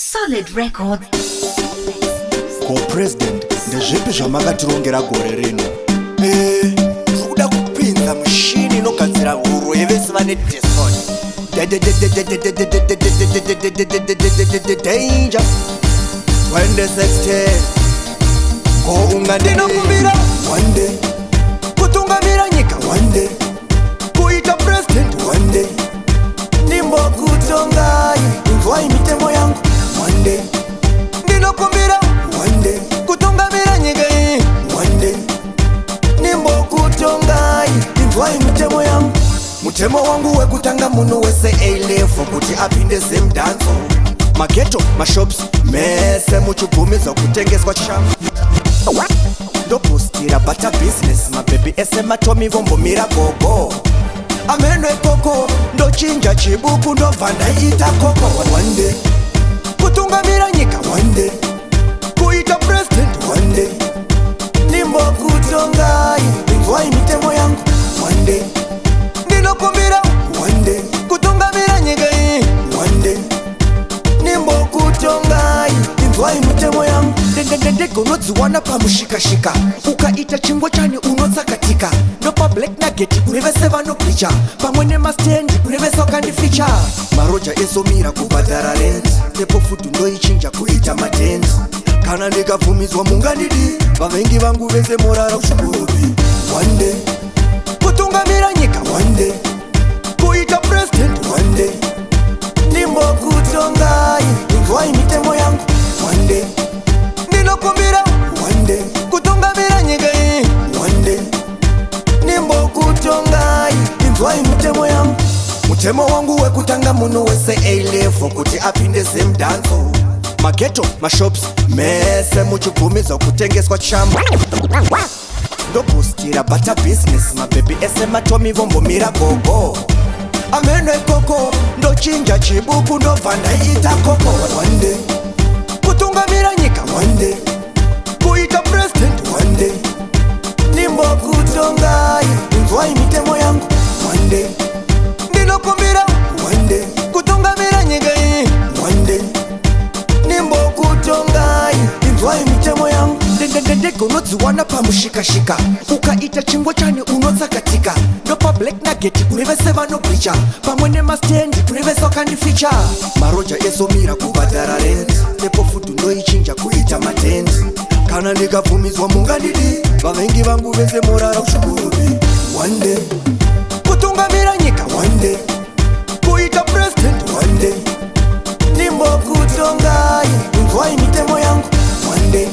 Solid Records. Ko president ndezvipi zvamakatirongera gore rino? Kuda kupinza mushini inogadzira huro yevese vane Discord. Danger 2016 ko ungandinokumbira one day kutungamira nyika one day kuita president one day nimbokutongai imvwai mitemo yangu one day ndinokumbira one day kutungamira nyika iyi one day nimbokutongai imvwai mitemo yangu. Mutemo wangu wekutanga munhu wese A-level kuti apinde semdanzo mageto mashops mese muchibvumidzwa kutengeswa shangu ndopostira bata business mabhebi ese matomi vombomira gogo ameno ikoko ndochinja chibuku ndobva ndaita koko one day kutungamira nyika one day kuita president one day nimbokutongai imvwai mitemo yangu one day ndinokumbira one day kutungamira nyika iyi one day nimbokutongai imvwai mitemo yangu. Ndege unodziwana pamushikashika ukaita chingwa chani unotsakatika ndopa black nugget kune vese vanoblicha pamwe nemastendi kune vese vakandificha maroja ezomira kubhadhara rent tepo futi ndoichinja kuita madent kana ndikabvumidzwa mungandidi vavengi vangu vese morara kuchikurubi one day kutungamira nyika one day kuita president one day nimbokutongai imvwai mitemo yangu one day ndinokumbira one day kutungamira nyika iyi one day nimbokutongai imvwai mitemo yangu. Mutemo wangu wekutanga munhu wese A-level kuti apinde semdanzo mageto mashops mese muchibvumidzwa kutengeswa chamba ndopostira bata business mabhebi ese matomi vombomira gogo ameno ikoko ndochinja chibuku ndobva ndaita koko one day kutungamira nyika one day kuita president one day nimbokutongai imvwai mitemo yangu one day ndinokumbira one day kutungamira nyika iyi one day nimbokutongai imvwai mitemo yangu. Ndege unodziwana pamushikashika ukaita chingwa chani unotsakatika ndopa black nugget kune vese vanoblicha pamwe nemastendi kune vese vakandificha maroja ezomira kubhadhara rent tepo futi ndoichinja kuita matent kana ndikabvumidzwa mungandidi vavengi vangu vese morara kuchikurubi one day kutungamira nyika one day kuita president one day nimbokutongai imvwai mitemo yangu one day